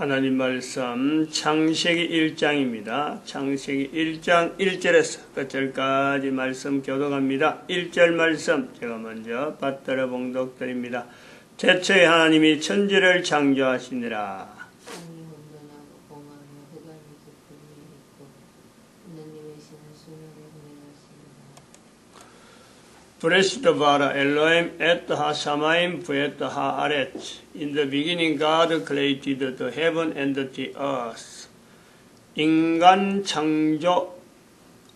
하나님 말씀 창세기 1장입니다. 창세기 1장 1절에서 끝절까지 말씀 교독합니다. 1절 말씀 제가 먼저 받들어 봉독드립니다. 태초에 하나님이 천지를 창조하시니라. Blessed vara Elohim et ha-shamayim v'et ha-aretz. In the beginning God created the heaven and the earth. 인간 창조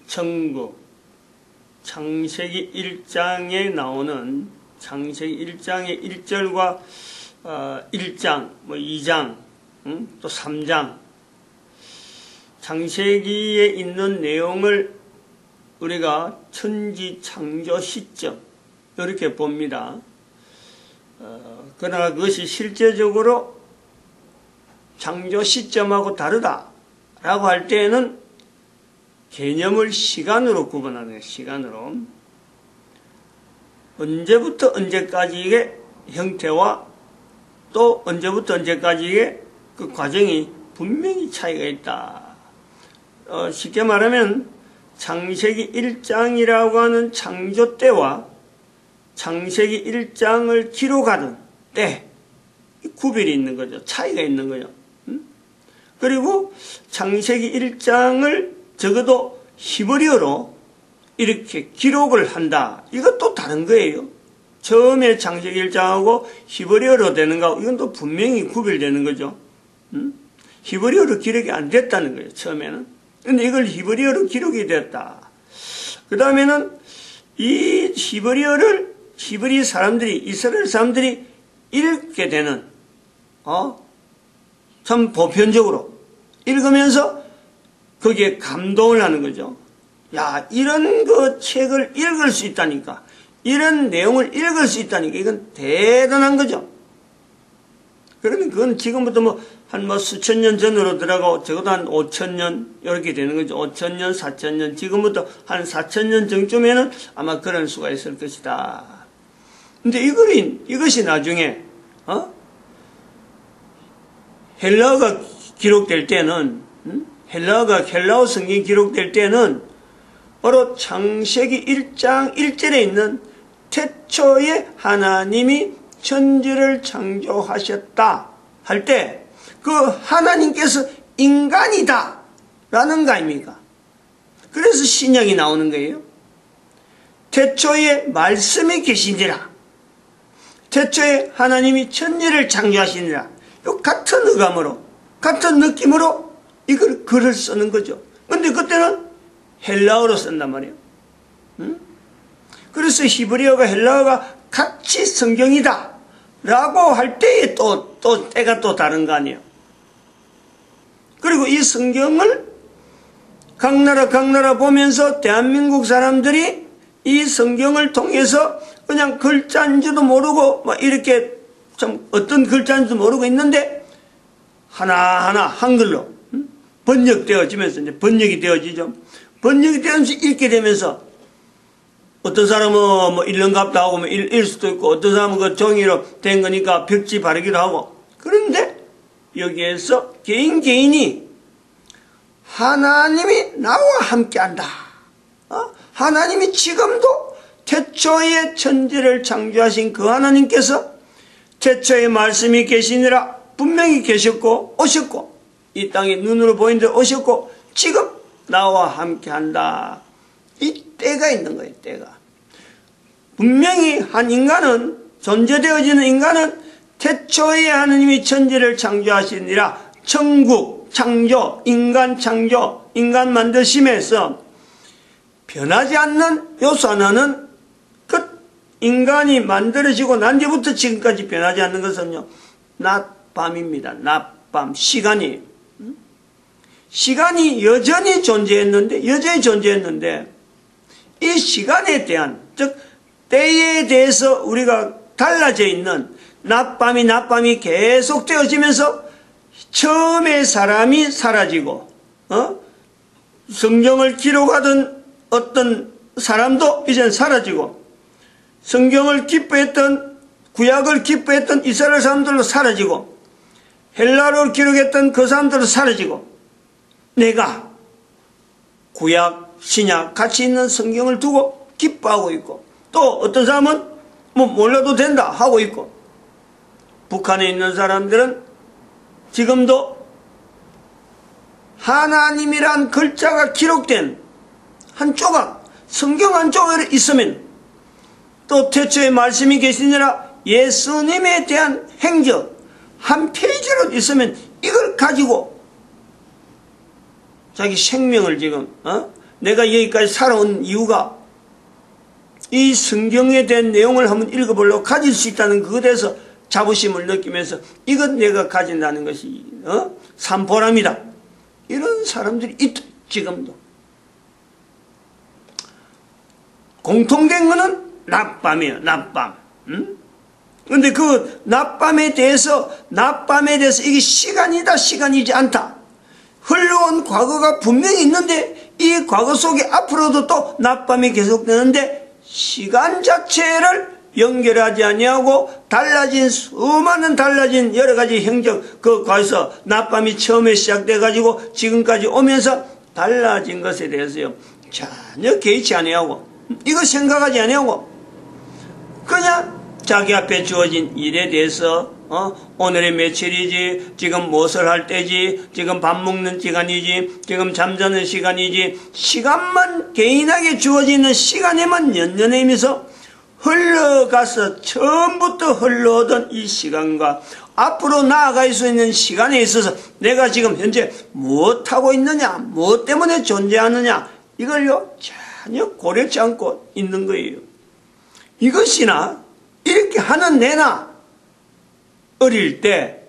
천국. 창세기 1장에 나오는 창세기 1장의 1절과 1장, 2장, 또 3장. 창세기에 있는 내용을 우리가 천지 창조 시점 이렇게 봅니다. 그러나 그것이 실제적으로 창조 시점하고 다르다라고 할 때에는 개념을 시간으로 구분하는 거예요. 시간으로. 언제부터 언제까지의 형태와 또 언제부터 언제까지의 그 과정이 분명히 차이가 있다. 쉽게 말하면 창세기 1장이라고 하는 창조 때와 창세기 1장을 기록하는 때 구별이 있는 거죠. 차이가 있는 거죠. 그리고 창세기 1장을 적어도 히브리어로 이렇게 기록을 한다. 이것도 다른 거예요. 처음에 창세기 1장하고 히브리어로 되는 거 이건 또 분명히 구별되는 거죠. 히브리어로 기록이 안 됐다는 거예요. 처음에는. 근데 이걸 히브리어로 기록이 됐다. 그 다음에는 이 히브리어를 히브리 사람들이, 이스라엘 사람들이 읽게 되는, 참 보편적으로 읽으면서 거기에 감동을 하는 거죠. 야, 이런 그 책을 읽을 수 있다니까. 이런 내용을 읽을 수 있다니까. 이건 대단한 거죠. 그러면 그건 지금부터 한 수천 년 전으로 들어가고 적어도 한 5,000년 이렇게 되는 거죠. 5,000년, 4,000년. 지금부터 한 4,000년 정쯤에는 아마 그럴 수가 있을 것이다. 근데 이것이 나중에 헬라어가 기록될 때는 헬라어 성경이 기록될 때는 바로 창세기 1장 1절에 있는 태초에 하나님이 천지를 창조하셨다 할 때 그 하나님께서 인간이다 라는 거 아닙니까? 그래서 신약이 나오는 거예요. 태초에 말씀이 계시니라. 태초에 하나님이 천지를 창조하시니라. 같은 의감으로 같은 느낌으로 이걸 글을 쓰는 거죠. 근데 그때는 헬라어로 쓴단 말이에요. 그래서 히브리어가 헬라어가 같이 성경이다 라고 할 때에 또 때가 또 다른 거 아니에요. 그리고 이 성경을 각 나라 보면서 대한민국 사람들이 이 성경을 통해서 그냥 글자인지도 모르고 막 이렇게 참 어떤 글자인지도 모르고 있는데 하나하나 한글로 번역되어지면서 이제 번역이 되어지죠. 번역이 되면서 읽게 되면서 어떤 사람은 읽는갑도 하고 읽을 수도 있고 어떤 사람은 그 종이로 된 거니까 벽지 바르기도 하고 그런데 여기에서 개인이 하나님이 나와 함께한다. 하나님이 지금도 태초에 천지를 창조하신 그 하나님께서 태초에 말씀이 계시니라 분명히 계셨고 오셨고 이 땅에 눈으로 보이는 대로 오셨고 지금 나와 함께한다. 이 때가 있는 거예요. 때가. 분명히 한 인간은 존재되어지는 인간은 태초에 하나님이 천지를 창조하시니라 천국, 창조, 인간 만드심에서 변하지 않는 요소 하나는 그 인간이 만들어지고 난 뒤부터 지금까지 변하지 않는 것은요. 낮밤입니다. 낮밤, 시간이 여전히 존재했는데 이 시간에 대한 즉 때에 대해서 우리가 달라져 있는 낮밤이 계속 되어지면서 처음에 사람이 사라지고 성경을 기록하던 어떤 사람도 이젠 사라지고 성경을 기뻐했던 구약을 기뻐했던 이스라엘 사람들도 사라지고 헬라어로 기록했던 그 사람들은 사라지고 내가 구약, 신약 같이 있는 성경을 두고 기뻐하고 있고 또 어떤 사람은 뭐 몰라도 된다 하고 있고 북한에 있는 사람들은 지금도 하나님이란 글자가 기록된 한 조각, 성경 한 조각이 있으면 또 태초에 말씀이 계시니라 예수님에 대한 행적 한 페이지로 있으면 이걸 가지고 자기 생명을 지금 내가 여기까지 살아온 이유가 이 성경에 대한 내용을 한번 읽어보려고 가질 수 있다는 그것에 대해서 자부심을 느끼면서 이것 내가 가진다는 것이 산보람이다. 이런 사람들이 있다. 지금도. 공통된 거는 낮밤이에요. 낮밤. 근데 그 낮밤에 대해서 이게 시간이다 시간이지 않다. 흘러온 과거가 분명히 있는데 이 과거 속에 앞으로도 또 낮밤이 계속되는데 시간 자체를 연결하지 아니하고 달라진 수많은 달라진 여러 가지 행적 그 과에서 낮밤이 처음에 시작돼 가지고 지금까지 오면서 달라진 것에 대해서요 전혀 개의치 아니하고 이거 생각하지 아니하고 그냥 자기 앞에 주어진 일에 대해서 오늘의 며칠이지 지금 무엇을 할 때지 지금 밥 먹는 시간이지 지금 잠자는 시간이지 시간만 개인에게 주어지는 시간에만 연연하면서 흘러가서 처음부터 흘러오던 이 시간과 앞으로 나아갈 수 있는 시간에 있어서 내가 지금 현재 무엇하고 있느냐 무엇 때문에 존재하느냐 이걸요 전혀 고려치 않고 있는 거예요. 이것이나 이렇게 하는 내나 어릴 때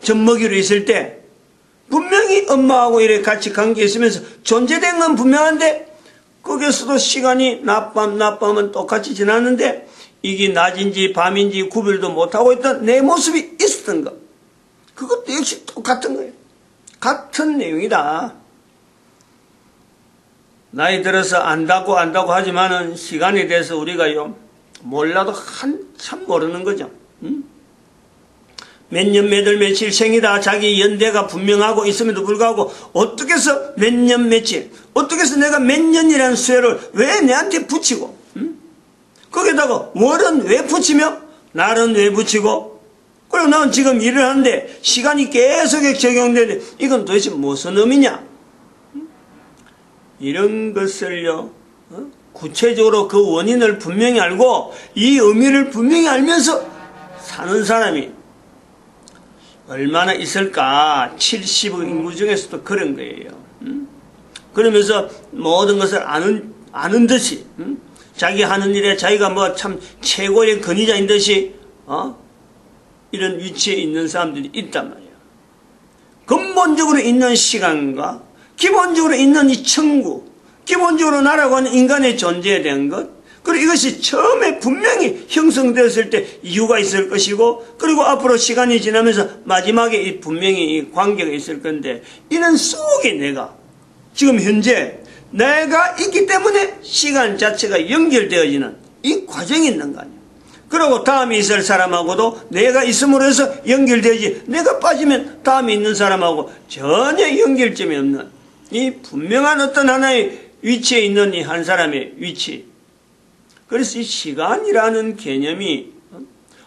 젖먹이로 있을 때 분명히 엄마하고 이렇게 같이 관계 있으면서 존재된 건 분명한데 거기서도 시간이 낮밤은 똑같이 지났는데 이게 낮인지 밤인지 구별도 못하고 있던 내 모습이 있었던 것 그것도 역시 똑같은 거예요. 같은 내용이다. 나이 들어서 안다고 하지만은 시간에 대해서 우리가요 몰라도 한참 모르는 거죠. 몇 년, 몇 월, 며칠 생이다. 자기 연대가 분명하고 있음에도 불구하고 어떻게 해서 몇 년, 며칠 어떻게 해서 내가 몇 년이라는 수혜를 왜 내한테 붙이고 거기다가 월은 왜 붙이며 날은 왜 붙이고 그리고 나는 지금 일을 하는데 시간이 계속 적용되는데 이건 도대체 무슨 의미냐 이런 것을요 구체적으로 그 원인을 분명히 알고 이 의미를 분명히 알면서 사는 사람이 얼마나 있을까? 70억 인구 중에서도 그런 거예요. 그러면서 모든 것을 아는 듯이 자기 하는 일에 자기가 뭐 참 최고의 권위자인 듯이 이런 위치에 있는 사람들이 있단 말이에요. 근본적으로 있는 시간과 기본적으로 있는 이 천국 기본적으로 나라고 하는 인간의 존재에 대한 것 그리고 이것이 처음에 분명히 형성되었을 때 이유가 있을 것이고 그리고 앞으로 시간이 지나면서 마지막에 분명히 이 관계가 있을 건데 이런 속에 내가 지금 현재 내가 있기 때문에 시간 자체가 연결되어지는 이 과정이 있는 거 아니에요. 그리고 다음에 있을 사람하고도 내가 있음으로 해서 연결되지 내가 빠지면 다음에 있는 사람하고 전혀 연결점이 없는 이 분명한 어떤 하나의 위치에 있는 이 한 사람의 위치 그래서 이 시간이라는 개념이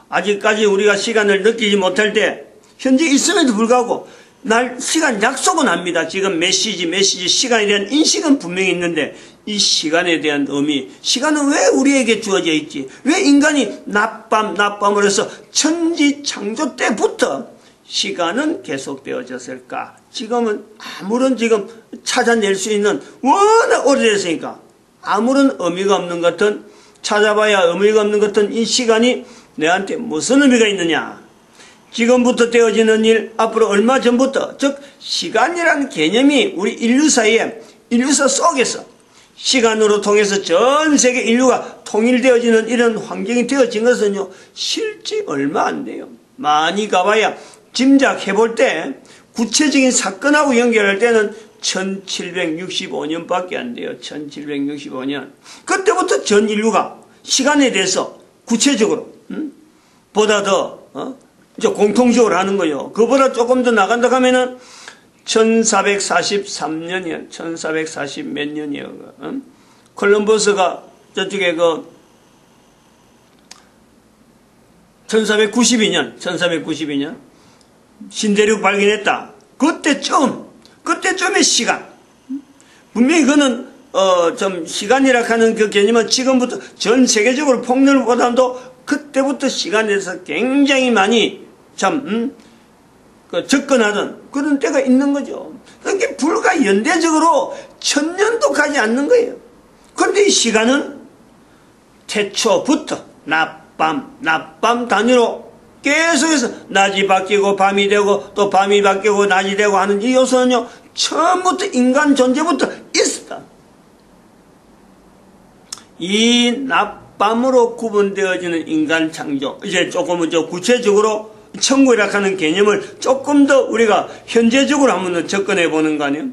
아직까지 우리가 시간을 느끼지 못할 때 현재 있음에도 불구하고 날 시간 약속은 합니다. 지금 몇 시지 시간에 대한 인식은 분명히 있는데 이 시간에 대한 의미 시간은 왜 우리에게 주어져 있지 왜 인간이 낮밤으로 해서 천지 창조 때부터 시간은 계속되어졌을까 지금은 아무런 지금 찾아낼 수 있는 워낙 오래됐으니까 아무런 의미가 없는 것 같은 찾아봐야 의미가 없는 것 같은 이 시간이 내한테 무슨 의미가 있느냐 지금부터 되어지는 일 앞으로 얼마 전부터 즉 시간이라는 개념이 우리 인류사 속에서 시간으로 통해서 전 세계 인류가 통일되어지는 이런 환경이 되어진 것은요 실제 얼마 안 돼요. 많이 가봐야 짐작해 볼 때 구체적인 사건하고 연결할 때는 1765년밖에 안 돼요. 1765년. 그때부터 전 인류가 시간에 대해서 구체적으로 보다 더 이제 공통적으로 하는 거요. 그보다 조금 더 나간다 하면은 1443년이요. 1440 몇 년이요. 콜럼버스가 저쪽에 1492년 신대륙 발견했다. 그때쯤의 시간. 분명히 그는 좀 시간이라 하는 그 개념은 지금부터 전 세계적으로 폭넓보다도 그때부터 시간에서 굉장히 많이 접근하던 그런 때가 있는 거죠. 그게 불과 연대적으로 1000년도 가지 않는 거예요. 그런데 이 시간은 태초부터 낮밤 단위로 계속해서 낮이 바뀌고 밤이 되고 또 밤이 바뀌고 낮이 되고 하는 이 요소는요, 처음부터 인간 존재부터 있었다. 이 낮밤으로 구분되어지는 인간 창조, 이제 조금 구체적으로 천국이라 하는 개념을 조금 더 우리가 현재적으로 한번 접근해 보는 거 아니에요?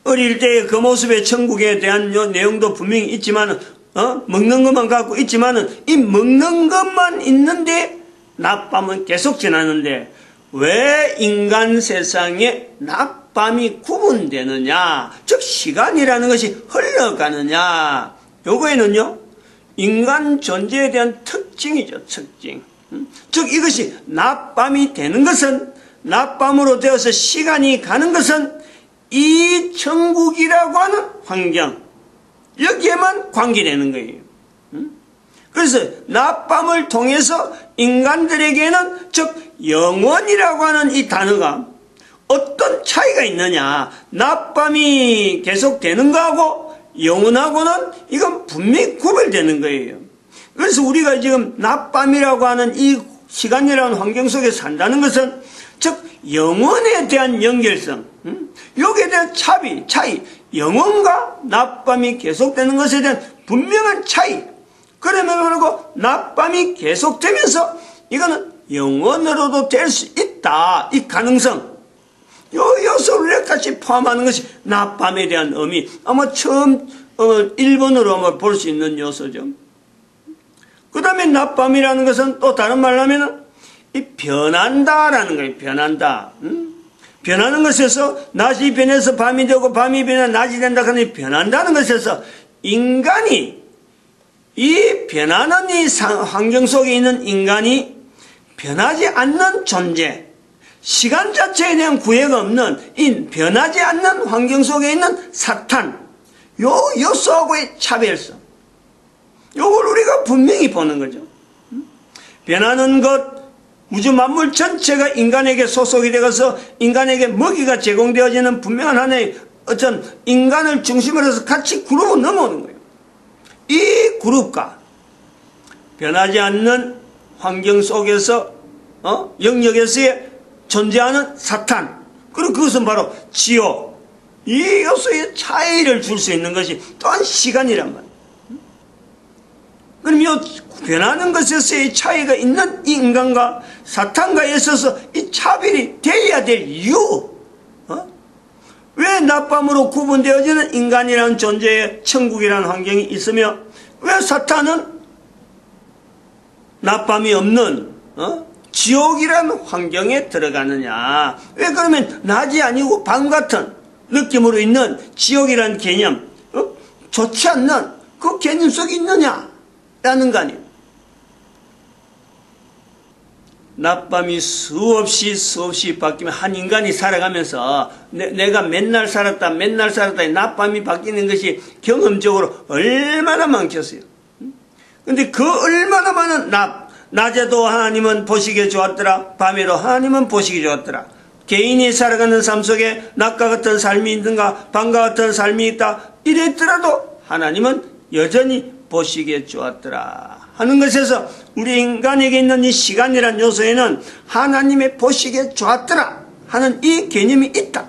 어릴 때의 그 모습의 천국에 대한 내용도 분명히 있지만, 먹는 것만 갖고 있지만은, 이 먹는 것만 있는데, 낮밤은 계속 지나는데, 왜 인간 세상에 낮밤이 구분되느냐? 즉, 시간이라는 것이 흘러가느냐? 요거에는요, 인간 존재에 대한 특징이죠, 특징. 즉, 이것이 낮밤이 되는 것은, 낮밤으로 되어서 시간이 가는 것은, 이 천국이라고 하는 환경, 여기에만 관계되는 거예요. 그래서 낮밤을 통해서 인간들에게는 즉 영원이라고 하는 이 단어가 어떤 차이가 있느냐, 낮밤이 계속되는 거하고 영원하고는 이건 분명히 구별되는 거예요. 그래서 우리가 지금 낮밤이라고 하는 이 시간이라는 환경 속에 산다는 것은 즉 영원에 대한 연결성, 여기에 대한 차이, 영원과 낮밤이 계속되는 것에 대한 분명한 차이. 그러면 그러고 낮밤이 계속되면서 이거는 영원으로도 될 수 있다. 이 가능성. 요 요소를 같이 포함하는 것이 낮밤에 대한 의미. 아마 처음 1번으로 아마 볼 수 있는 요소죠. 그 다음에 낮밤이라는 것은 또 다른 말로 하면은 이 변한다라는 거예요. 변한다. 변하는 것에서 낮이 변해서 밤이 되고 밤이 변해 낮이 된다 하는 변한다는 것에서 인간이 이 변하는 이 환경 속에 있는 인간이 변하지 않는 존재, 시간 자체에 대한 구애가 없는 이 변하지 않는 환경 속에 있는 사탄, 요 요소하고의 차별성, 요걸 우리가 분명히 보는 거죠. 변하는 것, 우주 만물 전체가 인간에게 소속이 되어서 인간에게 먹이가 제공되어지는 분명한 하나의 어떤 인간을 중심으로 해서 같이 그룹으로 넘어오는 거예요. 이 그룹과 변하지 않는 환경 속에서 영역에서의 존재하는 사탄, 그리고 그것은 바로 지옥, 이 요소의 차이를 줄 수 있는 것이 또한 시간이란 말이에요. 그럼 이 변하는 것에서의 차이가 있는 이 인간과 사탄과에 있어서 이 차별이 되어야 될 이유, 왜 낮밤으로 구분되어지는 인간이라는 존재의 천국이라는 환경이 있으며 왜 사탄은 낮밤이 없는 지옥이라는 환경에 들어가느냐? 왜 그러면 낮이 아니고 밤 같은 느낌으로 있는 지옥이라는 개념, 좋지 않는 그 개념 속에 있느냐라는 거 아니에요. 낮밤이 수없이 바뀌면 한 인간이 살아가면서 내가 맨날 살았다 낮밤이 바뀌는 것이 경험적으로 얼마나 많겠어요. 근데 그 얼마나 많은 낮에도 하나님은 보시기에 좋았더라, 밤에도 하나님은 보시기에 좋았더라. 개인이 살아가는 삶 속에 낮과 같은 삶이 있는가 밤과 같은 삶이 있다 이랬더라도 하나님은 여전히 보시기에 좋았더라 하는 것에서 우리 인간에게 있는 이 시간이라는 요소에는 하나님의 보시기에 좋았더라 하는 이 개념이 있다.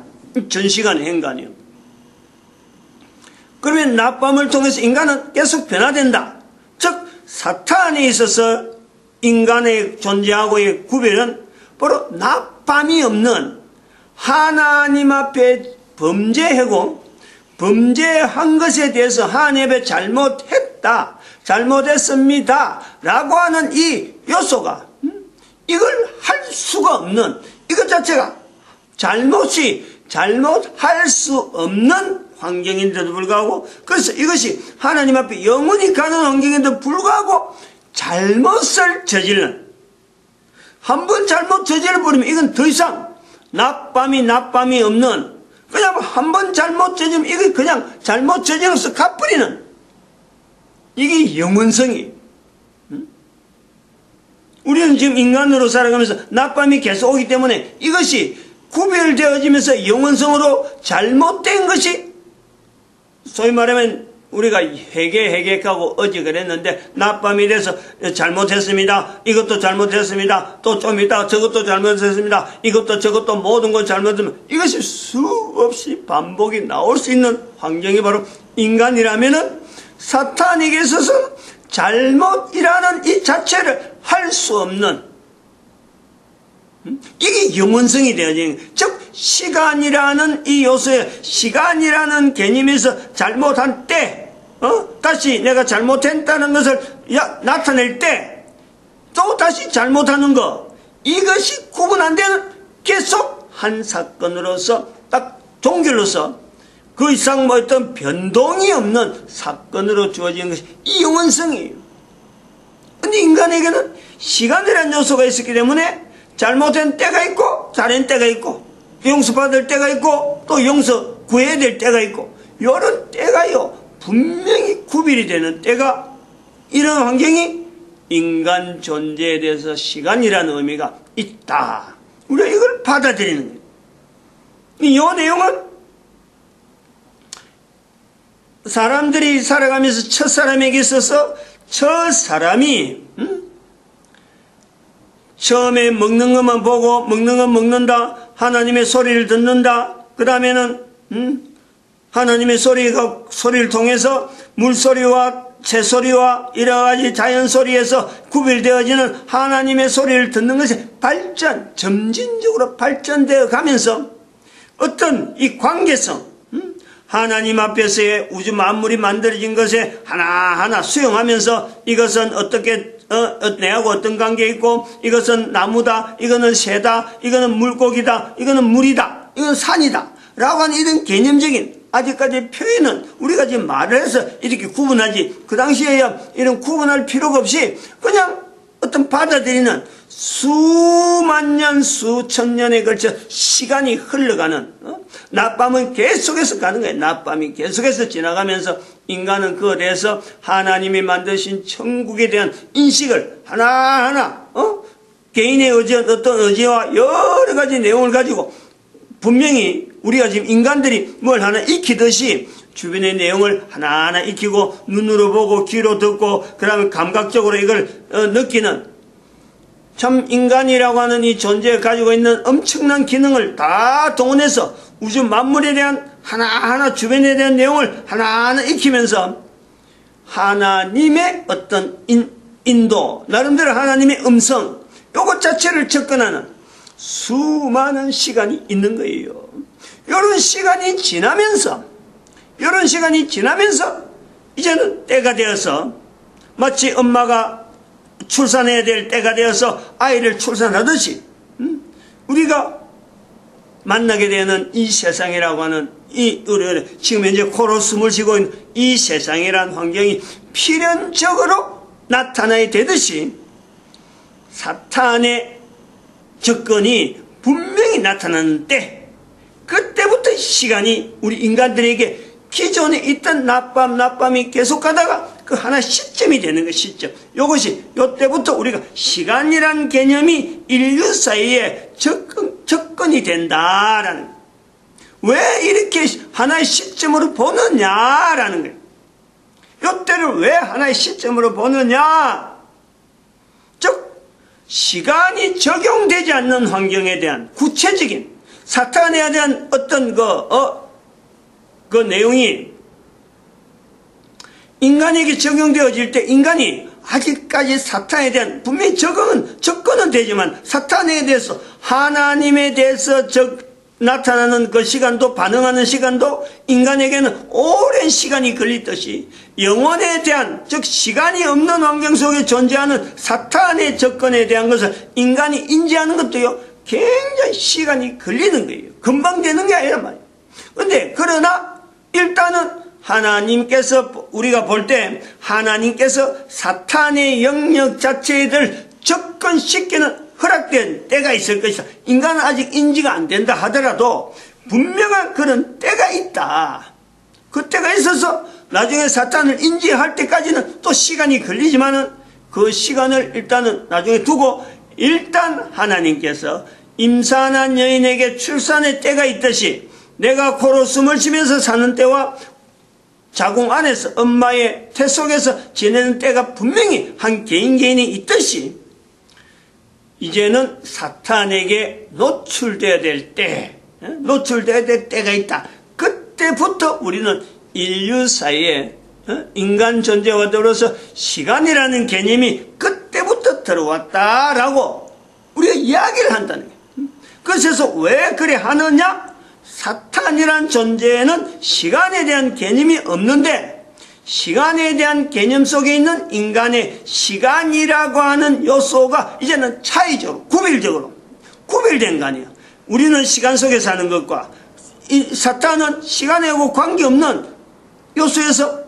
전시간의 행간이요. 그러면 낮밤을 통해서 인간은 계속 변화된다. 즉 사탄에 있어서 인간의 존재하고의 구별은 바로 낮밤이 없는 하나님 앞에 범죄하고 범죄한 것에 대해서 하나님 앞에 잘못했습니다 라고 하는 이 요소가 이걸 할 수가 없는, 이것 자체가 잘못할 수 없는 환경인데도 불구하고, 그래서 이것이 하나님 앞에 영원히 가는 환경인데도 불구하고 잘못을 저지르는, 한 번 잘못 저질러버리면 이건 더 이상 낮밤이 없는, 그냥 한 번 잘못 저지르면 이게 그냥 잘못 저질러서 갚버리는, 이게 영원성이. 우리는 지금 인간으로 살아가면서 낮밤이 계속 오기 때문에 이것이 구별되어지면서 영원성으로 잘못된 것이, 소위 말하면 우리가 회개하고 어제 그랬는데, 낮밤이 돼서 잘못했습니다, 이것도 잘못했습니다, 또 좀 있다가 저것도 잘못했습니다, 이것도 저것도 모든 걸 잘못했습니다, 이것이 수없이 반복이 나올 수 있는 환경이 바로 인간이라면은, 사탄에게 있어서 잘못이라는 이 자체를 할 수 없는, 이게 영원성이 되어지는 거예요. 즉 시간이라는 이 요소에, 시간이라는 개념에서 잘못한 때, 다시 내가 잘못했다는 것을 나타낼 때 또 다시 잘못하는 것, 이것이 구분 안 되는, 계속 한 사건으로서 딱 종결로서 그 이상 뭐 어떤 변동이 없는 사건으로 주어지는 것이 이 영원성이에요. 근데 인간에게는 시간이라는 요소가 있었기 때문에 잘못된 때가 있고 잘한 때가 있고, 용서받을 때가 있고 또 용서 구해야 될 때가 있고, 이런 때가요 분명히 구별이 되는 때가, 이런 환경이 인간 존재에 대해서 시간이라는 의미가 있다. 우리가 이걸 받아들이는 거예요. 이 내용은 사람들이 살아가면서 첫사람에게 있어서, 첫사람이 처음에 먹는 것만 보고 먹는 건 먹는다, 하나님의 소리를 듣는다, 그 다음에는 하나님의 소리를 통해서 물소리와 새소리와 여러가지 자연소리에서 구별되어지는 하나님의 소리를 듣는 것이 점진적으로 발전되어 가면서 어떤 이 관계성, 하나님 앞에서의 우주 만물이 만들어진 것에 하나하나 수용하면서, 이것은 어떻게 내하고 어떤 관계에 있고, 이것은 나무다, 이거는 새다, 이거는 물고기다, 이거는 물이다, 이건 산이다 라고 하는 이런 개념적인 아직까지 표현은 우리가 지금 말을 해서 이렇게 구분하지, 그 당시에야 이런 구분할 필요가 없이 그냥 어떤 받아들이는, 수만 년 수천 년에 걸쳐 시간이 흘러가는, 낮밤은 계속해서 가는 거예요. 낮밤이 계속해서 지나가면서 인간은 그에 대해서 하나님이 만드신 천국에 대한 인식을 하나하나 개인의 어떤 의지와 여러 가지 내용을 가지고, 분명히 우리가 지금 인간들이 뭘 하나 익히듯이 주변의 내용을 하나하나 익히고, 눈으로 보고 귀로 듣고 그 다음에 감각적으로 이걸 느끼는, 참 인간이라고 하는 이 존재가 가지고 있는 엄청난 기능을 다 동원해서 우주 만물에 대한 하나하나, 주변에 대한 내용을 하나하나 익히면서 하나님의 어떤 인도, 나름대로 하나님의 음성, 요것 자체를 접근하는 수많은 시간이 있는 거예요. 이런 시간이 지나면서 이제는 때가 되어서, 마치 엄마가 출산해야 될 때가 되어서 아이를 출산하듯이, 우리가 만나게 되는 이 세상이라고 하는 우리 지금 현재 코로 숨을 쉬고 있는 이 세상이라는 환경이 필연적으로 나타나야 되듯이, 사탄의 접근이 분명히 나타나는 때, 그때부터 시간이 우리 인간들에게 기존에 있던 낮밤이 계속 가다가 그 하나 시점이 되는 거, 시점. 요때부터 우리가 시간이란 개념이 인류 사이에 접근이 된다라는, 왜 이렇게 하나의 시점으로 보느냐라는 거예요. 요때를 왜 하나의 시점으로 보느냐? 즉 시간이 적용되지 않는 환경에 대한 구체적인 사탄에 대한 어떤 그 내용이 인간에게 적용되어질 때, 인간이 아직까지 사탄에 대한 분명히 접근은 되지만, 사탄에 대해서 하나님에 대해서 나타나는 그 시간도 반응하는 시간도 인간에게는 오랜 시간이 걸리듯이 영혼에 대한, 즉 시간이 없는 환경 속에 존재하는 사탄의 접근에 대한 것을 인간이 인지하는 것도요 굉장히 시간이 걸리는 거예요. 금방 되는 게 아니란 말이에요. 근데 그러나 일단은 하나님께서, 우리가 볼 때 하나님께서 사탄의 영역 자체를 접근시키는 허락된 때가 있을 것이다. 인간은 아직 인지가 안 된다 하더라도 분명한 그런 때가 있다. 그 때가 있어서 나중에 사탄을 인지할 때까지는 또 시간이 걸리지만은 그 시간을 일단은 나중에 두고 일단 하나님께서 임산한 여인에게 출산의 때가 있듯이 내가 코로 숨을 쉬면서 사는 때와 자궁 안에서 엄마의 태 속에서 지내는 때가 분명히 한 개인이 있듯이 이제는 사탄에게 노출되어야 될 때, 노출되어야 될 때가 있다. 그때부터 우리는 인류 사이에 인간 존재와 더불어서 시간이라는 개념이 그때부터 들어왔다라고 우리가 이야기를 한다는 거예요. 그래서 왜 그래 하느냐? 사탄이란 존재에는 시간에 대한 개념이 없는데 시간에 대한 개념 속에 있는 인간의 시간이라고 하는 요소가 이제는 차이적으로 구별된 거 아니에요. 우리는 시간 속에 사는 것과 이 사탄은 시간하고 관계없는 요소에서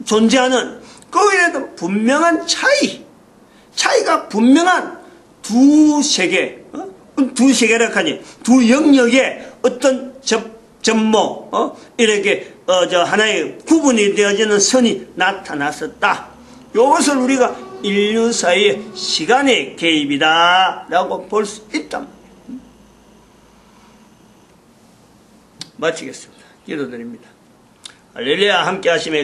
존재하는 거기에도 분명한 차이가 분명한 두 세계, 두 세계라 하니 두 영역의 어떤 접목, 이렇게 하나의 구분이 되어지는 선이 나타났었다. 이것을 우리가 인류 사이의 시간의 개입이다 라고 볼 수 있다. 마치겠습니다. 기도드립니다. 할렐루야. 함께 하시며